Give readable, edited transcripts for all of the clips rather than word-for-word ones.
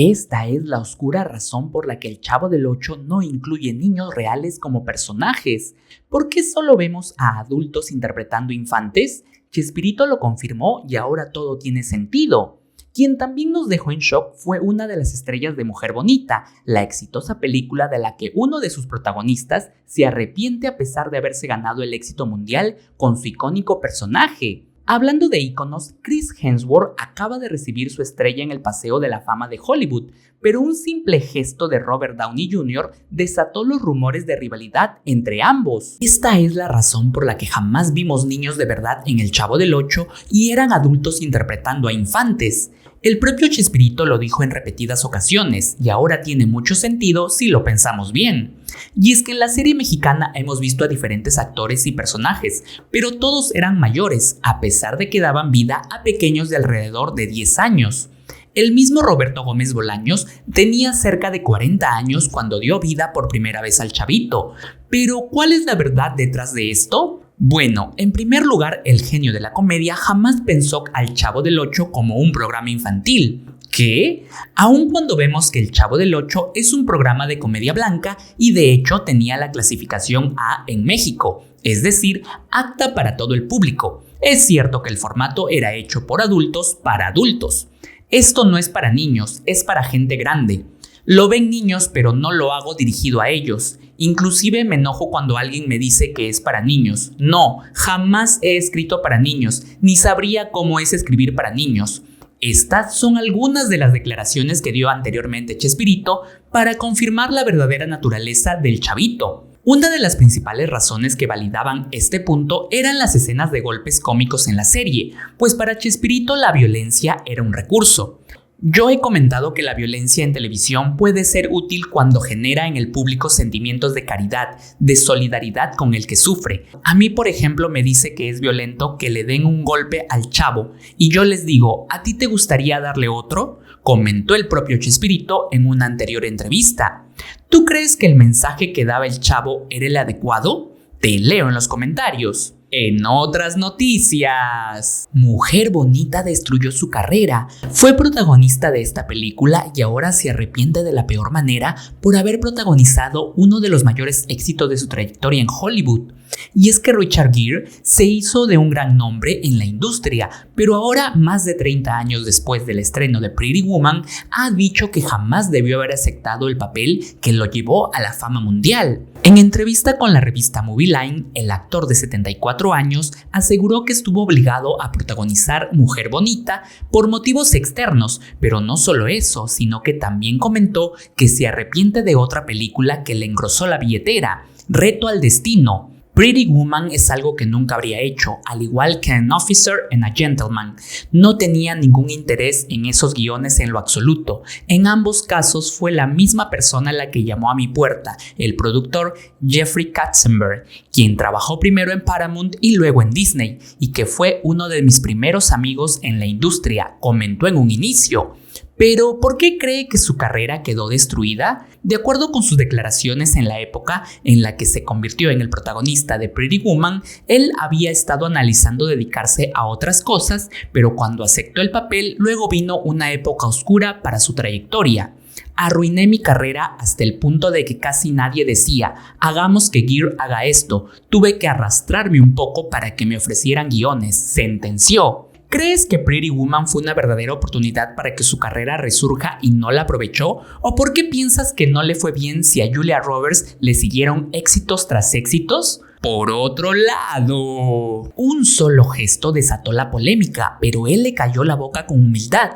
Esta es la oscura razón por la que El Chavo del Ocho no incluye niños reales como personajes. ¿Por qué solo vemos a adultos interpretando infantes? Chespirito lo confirmó y ahora todo tiene sentido. Quien también nos dejó en shock fue una de las estrellas de Mujer Bonita, la exitosa película de la que uno de sus protagonistas se arrepiente a pesar de haberse ganado el éxito mundial con su icónico personaje. Hablando de íconos, Chris Hemsworth acaba de recibir su estrella en el Paseo de la Fama de Hollywood, pero un simple gesto de Robert Downey Jr. desató los rumores de rivalidad entre ambos. Esta es la razón por la que jamás vimos niños de verdad en El Chavo del Ocho y eran adultos interpretando a infantes. El propio Chespirito lo dijo en repetidas ocasiones y ahora tiene mucho sentido si lo pensamos bien. Y es que en la serie mexicana hemos visto a diferentes actores y personajes, pero todos eran mayores, a pesar de que daban vida a pequeños de alrededor de 10 años. El mismo Roberto Gómez Bolaños tenía cerca de 40 años cuando dio vida por primera vez al Chavito. Pero, ¿cuál es la verdad detrás de esto? Bueno, en primer lugar, el genio de la comedia jamás pensó al Chavo del Ocho como un programa infantil. ¿Qué? Aun cuando vemos que El Chavo del Ocho es un programa de comedia blanca y de hecho tenía la clasificación A en México, es decir, apta para todo el público. Es cierto que el formato era hecho por adultos para adultos. Esto no es para niños, es para gente grande. Lo ven niños, pero no lo hago dirigido a ellos. Inclusive me enojo cuando alguien me dice que es para niños. No, jamás he escrito para niños, ni sabría cómo es escribir para niños. Estas son algunas de las declaraciones que dio anteriormente Chespirito para confirmar la verdadera naturaleza del Chavito. Una de las principales razones que validaban este punto eran las escenas de golpes cómicos en la serie, pues para Chespirito la violencia era un recurso. Yo he comentado que la violencia en televisión puede ser útil cuando genera en el público sentimientos de caridad, de solidaridad con el que sufre. A mí, por ejemplo, me dice que es violento que le den un golpe al Chavo y yo les digo, ¿a ti te gustaría darle otro? Comentó el propio Chespirito en una anterior entrevista. ¿Tú crees que el mensaje que daba el Chavo era el adecuado? Te leo en los comentarios. En otras noticias, Mujer Bonita destruyó su carrera. Fue protagonista de esta película y ahora se arrepiente de la peor manera por haber protagonizado uno de los mayores éxitos de su trayectoria en Hollywood. Y es que Richard Gere se hizo de un gran nombre en la industria, pero ahora, más de 30 años después del estreno de Pretty Woman, ha dicho que jamás debió haber aceptado el papel que lo llevó a la fama mundial. En entrevista con la revista Movie Line, el actor de 74 años aseguró que estuvo obligado a protagonizar Mujer Bonita por motivos externos, pero no solo eso, sino que también comentó que se arrepiente de otra película que le engrosó la billetera, Reto al Destino. Pretty Woman es algo que nunca habría hecho, al igual que An Officer and a Gentleman. No tenía ningún interés en esos guiones en lo absoluto. En ambos casos fue la misma persona la que llamó a mi puerta, el productor Jeffrey Katzenberg, quien trabajó primero en Paramount y luego en Disney, y que fue uno de mis primeros amigos en la industria, comentó en un inicio. Pero, ¿por qué cree que su carrera quedó destruida? De acuerdo con sus declaraciones en la época en la que se convirtió en el protagonista de Pretty Woman, él había estado analizando dedicarse a otras cosas, pero cuando aceptó el papel, luego vino una época oscura para su trayectoria. Arruiné mi carrera hasta el punto de que casi nadie decía, hagamos que Gere haga esto. Tuve que arrastrarme un poco para que me ofrecieran guiones, sentenció. ¿Crees que Pretty Woman fue una verdadera oportunidad para que su carrera resurja y no la aprovechó? ¿O por qué piensas que no le fue bien si a Julia Roberts le siguieron éxitos tras éxitos? Por otro lado, un solo gesto desató la polémica, pero él le cayó la boca con humildad.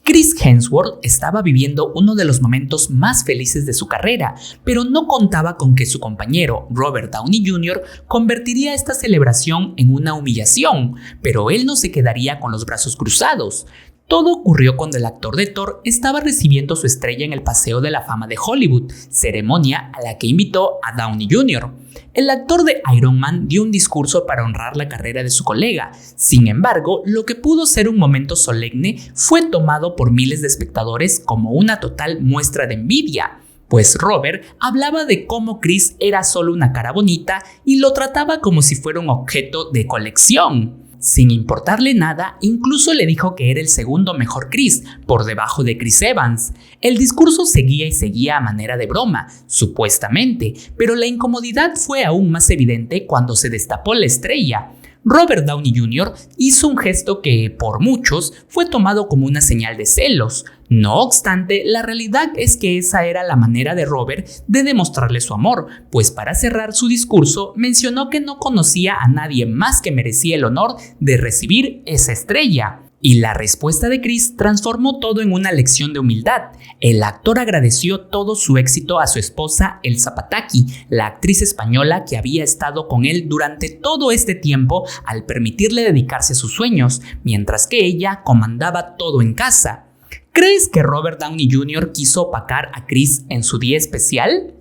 Chris Hemsworth estaba viviendo uno de los momentos más felices de su carrera, pero no contaba con que su compañero Robert Downey Jr. convertiría esta celebración en una humillación, pero él no se quedaría con los brazos cruzados. Todo ocurrió cuando el actor de Thor estaba recibiendo su estrella en el Paseo de la Fama de Hollywood, ceremonia a la que invitó a Downey Jr. El actor de Iron Man dio un discurso para honrar la carrera de su colega. Sin embargo, lo que pudo ser un momento solemne fue tomado por miles de espectadores como una total muestra de envidia. Pues Robert hablaba de cómo Chris era solo una cara bonita y lo trataba como si fuera un objeto de colección. Sin importarle nada, incluso le dijo que era el segundo mejor Chris, por debajo de Chris Evans. El discurso seguía y seguía a manera de broma, supuestamente, pero la incomodidad fue aún más evidente cuando se destapó la estrella. Robert Downey Jr. hizo un gesto que, por muchos, fue tomado como una señal de celos. No obstante, la realidad es que esa era la manera de Robert de demostrarle su amor, pues para cerrar su discurso mencionó que no conocía a nadie más que merecía el honor de recibir esa estrella. Y la respuesta de Chris transformó todo en una lección de humildad. El actor agradeció todo su éxito a su esposa Elsa Pataky, la actriz española que había estado con él durante todo este tiempo al permitirle dedicarse a sus sueños, mientras que ella comandaba todo en casa. ¿Crees que Robert Downey Jr. quiso opacar a Chris en su día especial?